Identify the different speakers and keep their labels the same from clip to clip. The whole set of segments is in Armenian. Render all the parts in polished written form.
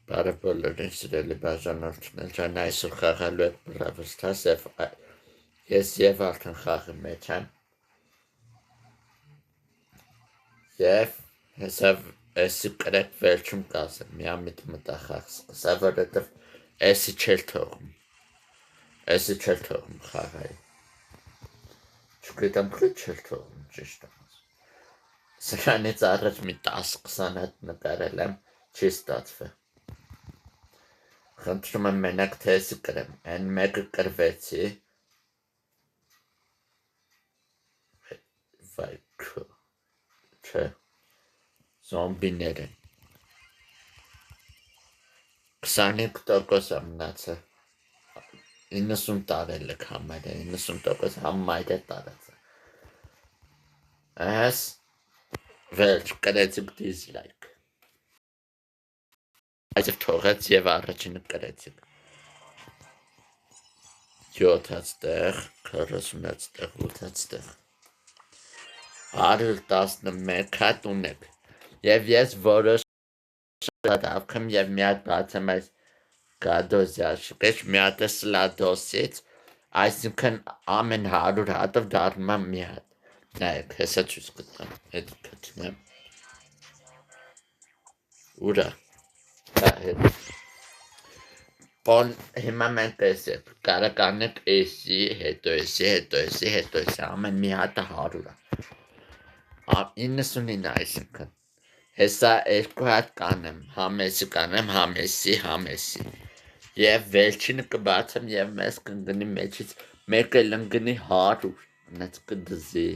Speaker 1: Բարև բոլորին սիրելի բաժանորդներ, ջան այսօր խաղալու եք Brawl Stars ես եւ արդեն խաղի մեջ եմ եւ հեսավ էսի կրեք վերջում կասեմ միամիտ մտա խաղ սկսա որովհետեւ էսի չէր թողում խաղայի չգիտեմ քիչ չէր թողում ճիշտ սրանից առաջ մի 10-20 հատ նկարել եմ չի ստացվել Խնդրում եմ մենակ թեզի կրեմ, են մեկը կրվեցի, վայքո, չէ, զոմբիներ են, 25% ամնացը, 90 տարել եք համայր է, 90% համայր է տարածը, այս վերջ կրեցիք դիզլայք, Այսև թողեց և առաջինը կրեցիք, 7 տեղ, 40 տեղ, 8 տեղ, 111 հատ ունեք, և ես որոշ հատ ավքեմ և մի հատ բացեմ այս գադոզի աշկեչ, մի հատ է սլադոսից, այսինքն ամեն 100 հատով դառնում եմ մի հատ, նայեք, հեսա չուս կտամ, հետ կտում եմ, ուրա, Պոն հիմա մենք էսի, կարակ անեք էսի, հետո էսի, ամեն մի հատը 100 է, 99 այսինքն, հեսա 2 հատ կանեմ, համ էսի, և վերջինը կբացեմ և մեզ կնգնի մեջից, մեկ էլ ընգնի 100, նեց կդզի,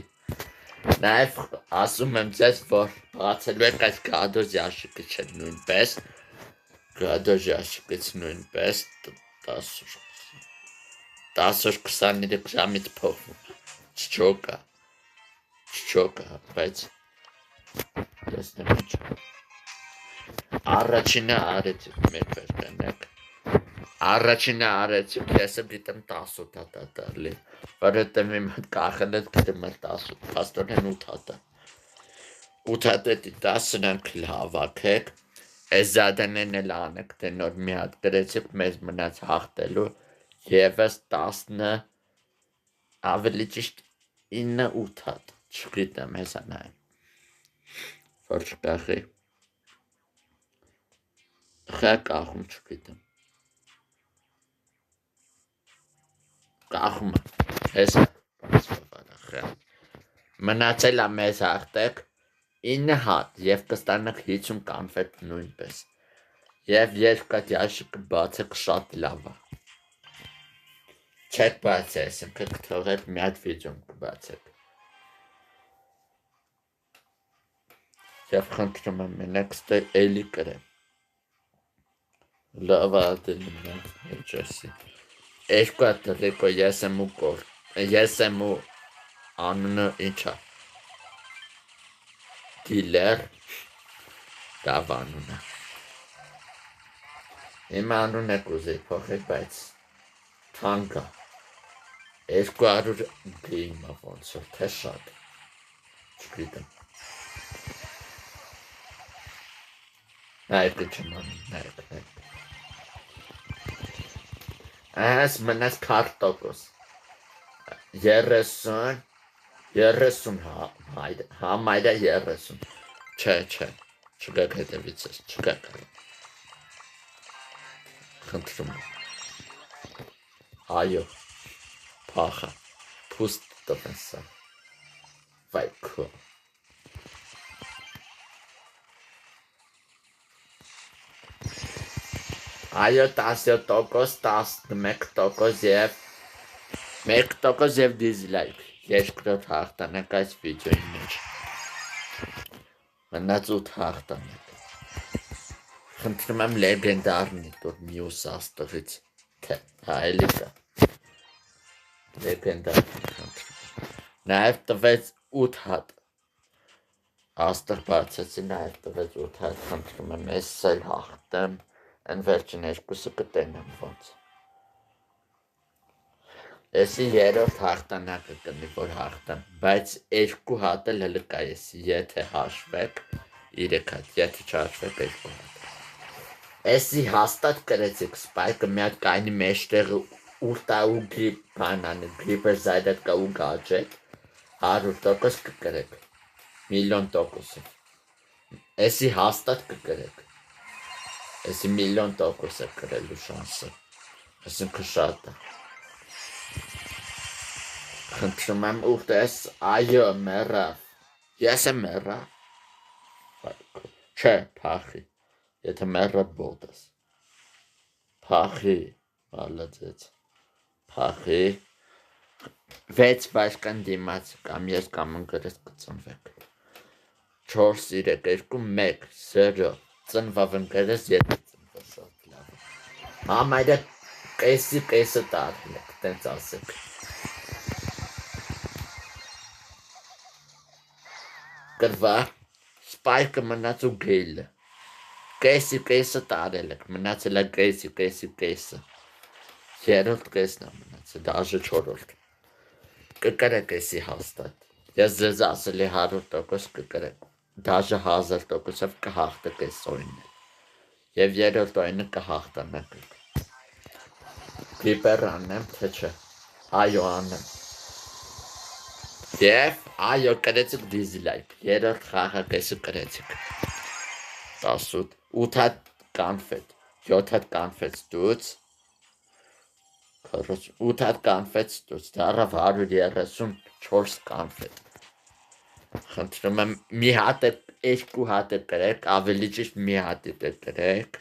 Speaker 1: նաև ասում եմ ձեզ, որ բացելու եք այս գադոզի աշիկը չէ նույնպես, Գադոժի աշկից նույնպես 10-23 ժամից փոխվում, չչոկա, բայց ես նմիչ, առաջինը արեցիք մեկ վերգանեք, առաջինը արեցիք, եսը բիտեմ 10 հատա դարլի, որհետև իմ հատ կախել էտ գտում էլ 10 պաստորեն 8 հատա, 8 հատետի 10 սրանք լավակեք, Այս զադանեն էլ անեք, թե նոր մի հատ գրեցիք մեզ մնաց հաղթելու եվս 10 ավելի ճիշտ 9-8 հատ, չգիտեմ հեսա նայեմ, որ չկախի, խա կախում չգիտեմ, կախում հեսա, մնացել է մեզ հաղթեք, 9 հատ և կստանաք 50 կանվետ նույնպես և երկատ յաշիկը բացեք շատ լավա չեք բացես կթողեք մի հատ վիդյոն կբացեք և խնդրում եմ մենակ ստե էլի կրեմ լավա ադելում եմ երջեսի երկու հատ դրիկո ես եմ ու անունը ինչա Դիլեր դավ անունը իմ անուն եք ուզեի փոխեք, բայց թանկա 200 գեյմա ոնց որ թե շատ չգիտեմ նայեք չմ անում, նայեք այս մնաց քարտոկոս 30 համայրը 30 չէ, չգակ հետևից ես, չգակ խնդրում այո, պախա, պուստ տվենսա, վայքո այո 10% 11% և 1% և դիզլայք երկրորդ հաղթանակ այս վիդյոյի մեջ մնաց 8 հաղթանակ խնդրում եմ լեգենդարնի տոր մյուս աստղից թե այլի կա լեգենդարնի խնդրում նաև տվեց 8 հատ աստղ բացեցի նաև տվեց 8 հատ խնդրում եմ ես էլ հաղթեմ են վերջին երկուսը կտենեմ ոնց Եսի երորդ հաղթանակը կնի, որ հաղթեմ, բայց 2 հատ էլ հլը կա եսի, եթե հաշվեք, 3 հատ, եթե չհաշվեք 2 հատ, Էսի հաստատ կրեցիք սպայկը միակ կայնի մեջտեղը ուտա ու գրիպ բանանը գրիպը զայդատ կա ու գաջեք 100% կկրեք միլիոն տոկոսը էսի հաստատ կկրեք էսի միլիոն տոկոս է կրելու շանսը այսինքն շատ է խնդրում եմ ուտես այո մեռա ես եմ մեռա չէ փախի եթե մեռա բոդես փախի մալացեց փախի 6 բաշկան դիմաց կամ ես կամ ընկերս կծնվեք 4 3 2 1 0 ծնվավ ընկերս եթե ծնվա շատ լավ համայրը կեսը տարել եք տենց ասեք կրվա սպայկը մնաց ու գեյլը կեսը տարել եք մնացել է կեսը երրորդ կեսն է մնացել դաժե չորրորդ կկրեք էսի հաստատ ես ձեզ ասել է 100% կկրեք դաժե 1000%-ով կհաղթեք այս օինը եւ երրորդ օինը կհաղթանաք Գրիպեր անեմ թե չէ այո անեմ եւ այո կրեցիք դիզլայք երրորդ խաղը կեսը կրեցիք 18 8 կանֆետ 7 կանֆետ ստուց 8 կանֆետ ստուց դարավ 134 կանֆետ խնդրում եմ մի հատ երկու հատ կրեք ավելի ճիշտ մի հատ կրեք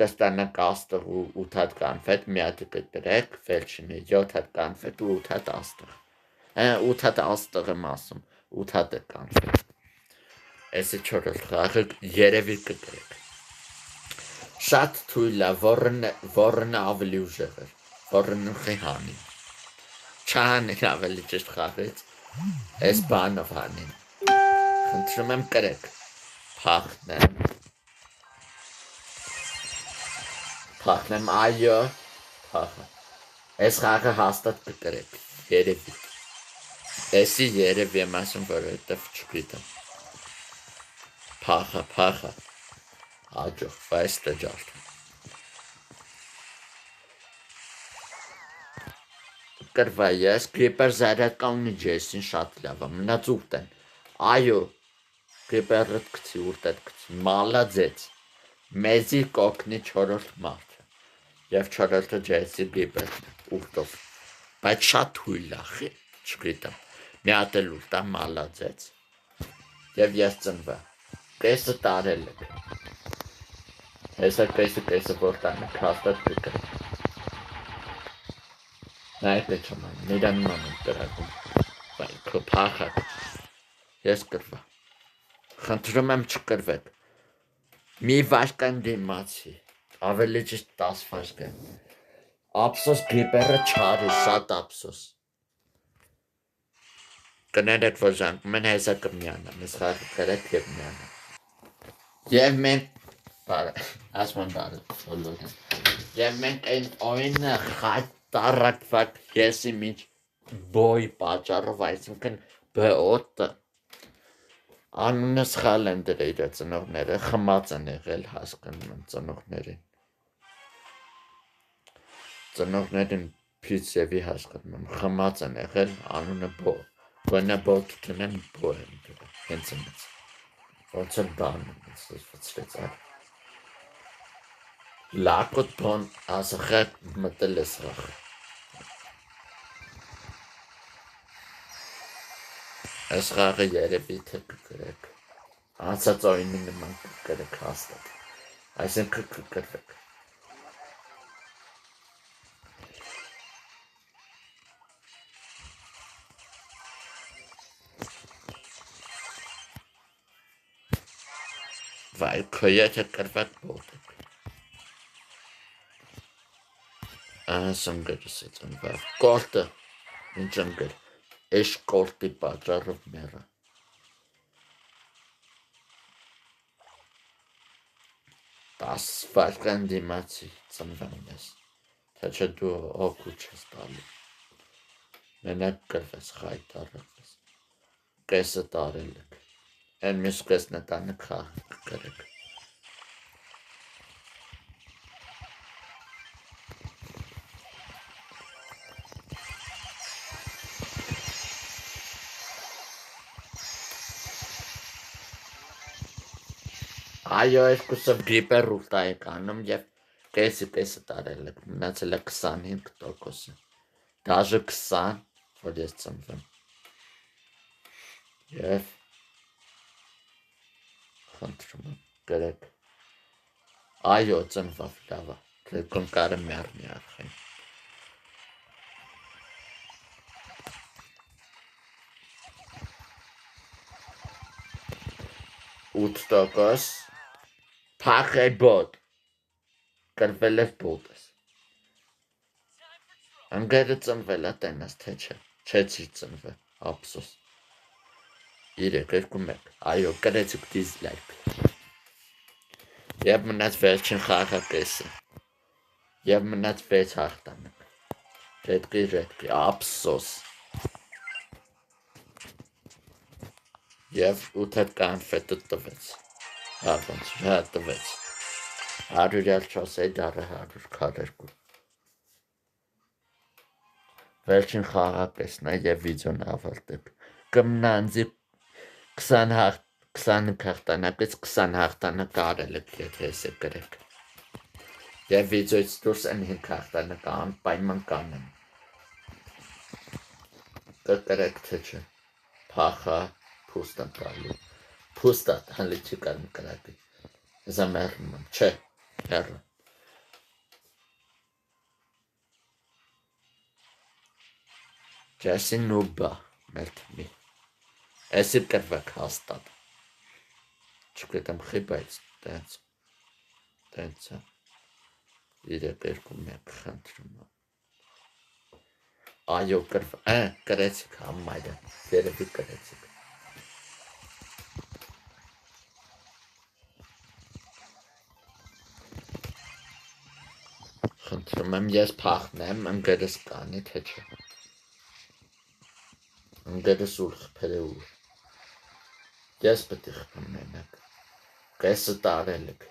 Speaker 1: կստանաք աստղ ու 8 կանֆետ մի հատ կրեք վերջինը 7 կանֆետ ու 8 աստղ 8 աստղ եմ ասում 8 կանֆետ Էսի չորրորդ խաղը երևի կկրեք շատ թույլ է որն ավելի ուժեղ էր որն ուխի հանին չհանին ավելի ճիշտ խաղից այս բանով հանին խնդրում եմ կրեք փախնեմ այո փախը այս խաղը հաստատ կկրեք երևի էսի երևի եմ ասում որովհետև չգիտեմ փախը Աջող, բայց տջարդ Կրվա ես գրիպեր զարյատկանունի ջեսին շատ լավ է մնաց ուտեն այո գրիպերըտ կցի ուտետ կցի մալաձեց մեզի կոքնի չորորդ մարդը և չորորդը ջեսի գրիպեր ուտով բայց շատ հույլ ախի չգիտեմ մի հատ էլ ուտա մալաձեց և ես ծնվա կեսը տարել եք Հեսա կեսը որտան եք հաստատ կկրեք Նայեք է չման, նիրան ման եմ կրակում Բայքո պախակ Ես կրվա Խնդրում եմ չկրվեք Մի վաշկան դիմացի Ավելի ճիշտ 10 վաշկան Ափսոս գրիպերը չարի, շատ ափսոս Կներեք որ ժանքում են հեսա կմյանամ Ես խաղը կրեք և մյանամ Եվ մենք Ասման բարը Եվ մենք այն օինը խայտ տարակվակ եսի միջ բոյ պաճարով այսինքն բոտը անունը սխալ են դրել իր ծնողները խմած են եղել հասկանում են ծնողներին փիցևի հասկանում եմ խմած են եղել անունը բո գոնա բոտ տնեն բո են դրել հենց ոնց էլ բան վծվեց լակոտ բոն ասախը մտել է սրախը Այս խաղը երևի թե կկրեք Անցած օյնի նման կկրեք հաստատ Այսինքն կկրվեք Վայ քո եթե կրվեք բոտեք Սնգերս է ծնվավ Կորտը Ինչ ընգեր Էշ կորտի պատճառով մերը 10 վարկան դիմացի ծնվեմ ես Թե չէ դու հոգու չես տալի Մենակ կրվես խայտ առակվես Կեսը տարել եք Են մյուս կեսն է տանը կրեք Այո, երկուսով գրիպեր ուտա եք անում և կեսը տարել եք, մնացել է 25%-ը, դաժե 20, որ ես ծնվեմ, և խնդրում եմ, գրեք, այո, ծնվավ, լավա, գրկոն կարը մերնի արխեն, 8%, փախ է բոտ, կրվել է բոտս, ընգերը ծնվել է տենաս, թե չէ, չեցիր ծնվել, ապսոս, 3-2-1, այո, կրեցիք դիզլայք, և մնաց վերջին խաղակեսը, և մնաց 6 հաղթանակ, ռետկի, ապսոս, և 8 կանֆետը տվեց, ոնց տվեց, 100 չասեի դարը 100 քարերկու, վերջին խաղակեսն է և վիդյոն ավարտեք, կմնանձի 20 հաղթանակից 20 հաղթանակ արել եք, եթե ես է գրեք, և վիդյոից դուրս են 5 հաղթանակ անպայման կանեմ, կկրեք թե չէ, փախա, փուստան տալու, փուստատ հալի չի կարմ կրակի, եզա մերնում եմ, չէ, հեռը, Ջեսի նուբա, մեր թմի, էսի կրվեք հաստատ, չգետեմ խի, բայց տենց է, 3-2-1 խնդրում եմ, այո կրեցիք համմայրը, երևի կրեցիք, խնդրում եմ ես փախնեմ, ընգերս կանի, թե չէ, ընգերս ուր խպեր է ուր, ես պտի խպեմ մենակ, կեսը տարել եք,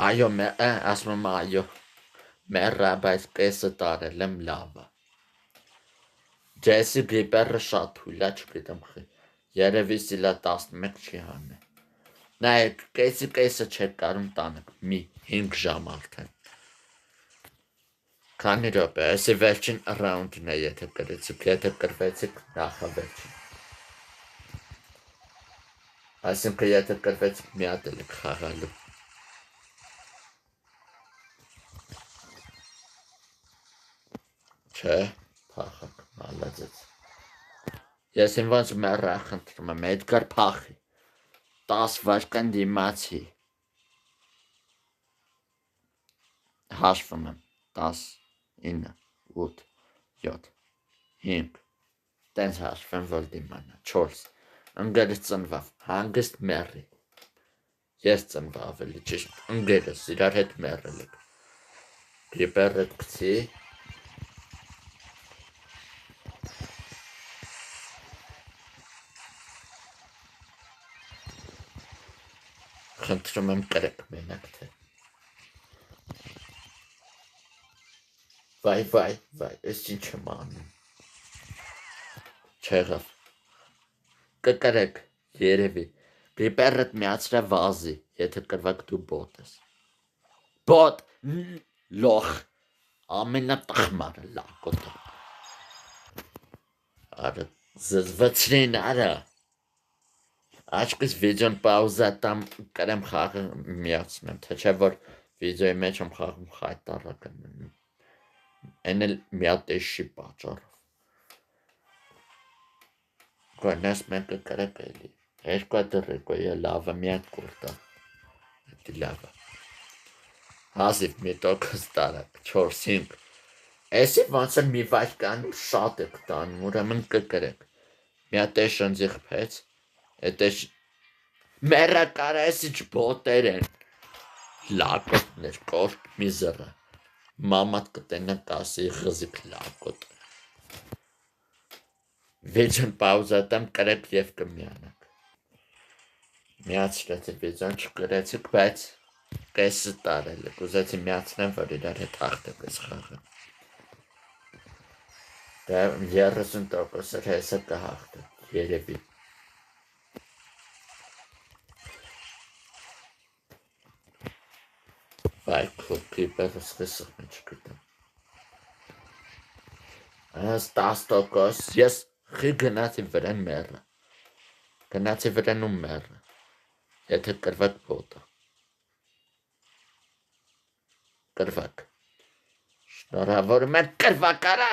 Speaker 1: այո, ասում եմ այո, մեռա, բայց կեսը տարել եմ լավը, Ջեսի գրիպերը շատ հույլա չգիտեմ խի, երևի սիլա 11 չի հանը, նայեք, կեսը չեք կարում տանեք, մի 5 ժամ արդեն, քանի րոպե, այսի վերջին ռաունդն է, եթե կրեցիք, եթե կրվեցիք, նախավերջին, այսինքն եթե կրվեցիք, մի հատ էլ եք խաղալու, չէ, փախակ, մալաձեց, ես ինվանց մեռա խնդրում եմ, Էդգար փախի, 10 վարկան դիմացի, հաշվում եմ, 10, 9, 8, 7, 5, տենց հաշվեմ, որ դիմանա, 4, ընգերս ծնվավ, հանգիստ մեռի, ես ծնվա ավելի ճիշտ, ընգերս իրար հետ մեռել եք, գրիպերը կցի, խնդրում եմ կրեք մենակ թե, վայ, ես ինչ եմ անում, չեղավ, կկրեք, երևի, գրիպերըտ միացրա վազի, եթե կրվակ դու բոտ ես, բոտ, լոխ, ամենա տխմարը լակոտը, արը, զզվացրին արը, աչկս վիդյոն պաուզա տամ կրեմ խաղը միացնեմ, թե չէ որ վիդյոյի մեջ եմ խաղում խայտարակ եմ մնում, են էլ միատեշի պատճառով, գոնես մենքը կրեք էլի, երկու դրեկոյը լավը միատ կուրտա, էդի լավը, հազիվ մի տոքս տարակ, 4-5, էսի ոնց է մի վայրկան շատ եք տանում, ուրեմն կկրեք, միատեշ ընձի խպեց, էտեշ, մերը կարա էսի չբոտեր են, լակոտներ, կորկ միզրը, մամատ կտենը կասի խզիք լակոտ, վիդյոն պաուզատամ կրեք և կմյանակ, միացրեցի վիդյոն չկրեցիք, բայց կեսը տարել եք, ուզեցի միացնեմ, որ իրար հետ հաղթեք ես խաղը, 30% էր հեսը կհաղթեք, երևի, Vai cookie per schissig. Stastokos, yes, gynati vren mer. Gynati vren mer. Եթե կրվակ բոտը։ Կրվակ։ Շնորհավորում եմ կրվակարա։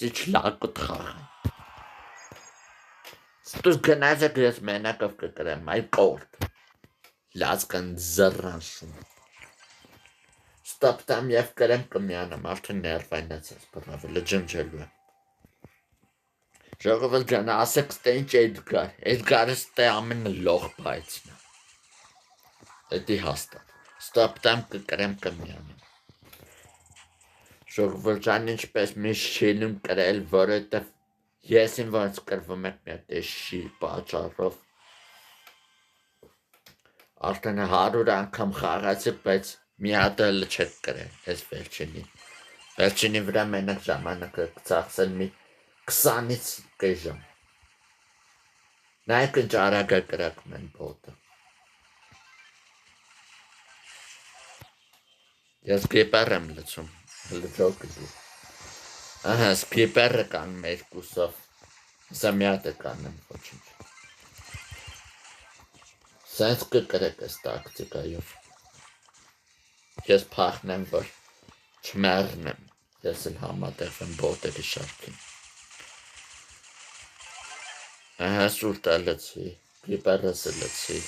Speaker 1: Սիչ լակոտ խաղը։ Ստուս գնացեք ես մենակով կկրեմ, այ կորդ։ Լասկան զռանշում։ Ստապտամ և կրեմ կմյանեմ, արդեն ներվայնացած բռնավելը ջնջելու եմ։ Ժողովուրդ ջան, ասեք ստե ինչ Էդգար, Էդգարը ստե ամենը լող բայցն է։ Էդի հաստատ, ստապտամ կկրեմ կմյանեմ։ Ժողովուրդ ջան, ինչպես միշտ շիլում կրել, որովհետև ես իմ ոնց կրվում եք մի հատ էշի պատճառով։ Արդեն 100 անգամ խաղացիք, բայց մի հատ էլ չեք կրել, ես վերջինի։ Վերջինի վրա մենակ ժամանակը կծախսել մի 20-ից կես ժամ։ Նայեք ինչ արագ է կրակում են բոտը։ Ես գեպար եմ լցում, լջոք դու։ Ահա, սկիպերը կանում երկուսով, սա մի հատ է կանում ոչինչ։ Սենց կկրեք ես տակտիկայով։ Ես փախնեմ, որ չմեռնեմ, ես էլ համատեղ եմ բոտերի շարքին։ Ահա սուրտը լցի, գիպերս լցի։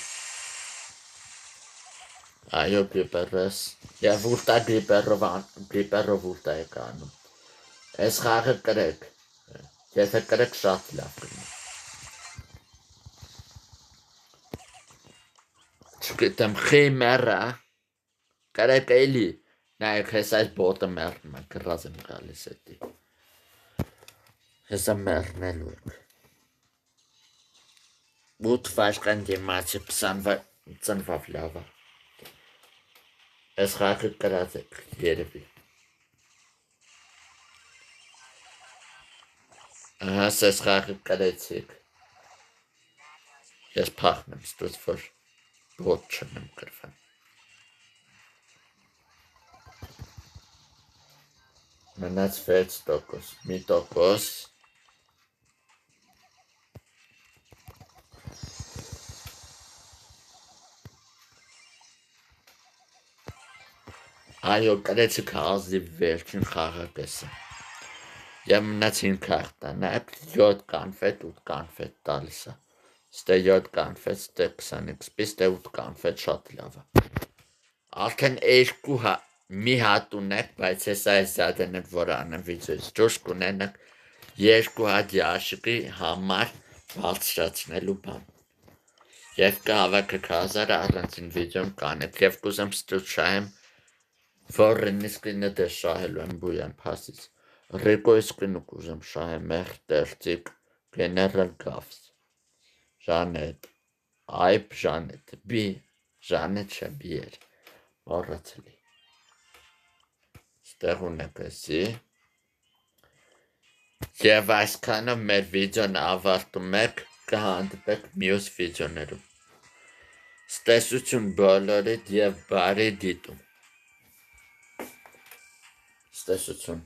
Speaker 1: Այո գիպերս, և ուրտա գիպերով ուրտա է կանում։ Ես խաղը կրեք, եթե կրեք շատ լավ կնում։ Չգիտեմ խի մերը, կրեք էլի, նայեք ես այս բոտը մերնում է, կրած եմ գալիս էդի։ Հեսա մերնելու եք։ 8 վաշկան դիմացի 20 ծնվավ լավա։ Ես խաղը կրած եք, երևի։ Ահա ես խաղը կրեցիք։ Ես փախնեմ, ստուց որ բոտ չնեմ կրվեմ։ Մնաց 6%, մի տոկոս։ Այո, կրեցիք հազի վերջին խաղակեսը։ Եվ մնաց 5 հաղթան, նայեք 7 կանֆետ, 8 կանֆետ տալիս է։ Ստե 7 կանֆետ, ստե 20xp, ստե 8 կանֆետ շատ լավ է։ Արդեն մի հատ ունեք, բայց ես այս զադեն եմ, որ անեմ վիդեոյից ճոշ կունենակ 2 հատ յաշիկի համար բարձրացնելու բան։ Եվ կհավաքը 1000 առանցին վիդեոն կանեք, և կուզեմ ստուց շահեմ, որ նիսկինը դե շահելու եմ բույան պասից։ Ռիկոյս կնու կուզեմ շահեմ էղ տերցիկ, գեներալ գավս։ Ժանետ, այբ ժանետ, բի, ժանետ չէ բի էր, մորացելի։ Ստեղ ունեք էսի։ Եվ այսքանով մեր վիդեոն ավարտում եք, կհանդիպեք մյուս վիդեոներում։ Ստեսություն բոլորիդ և բարի դիտում։ Ստեսություն։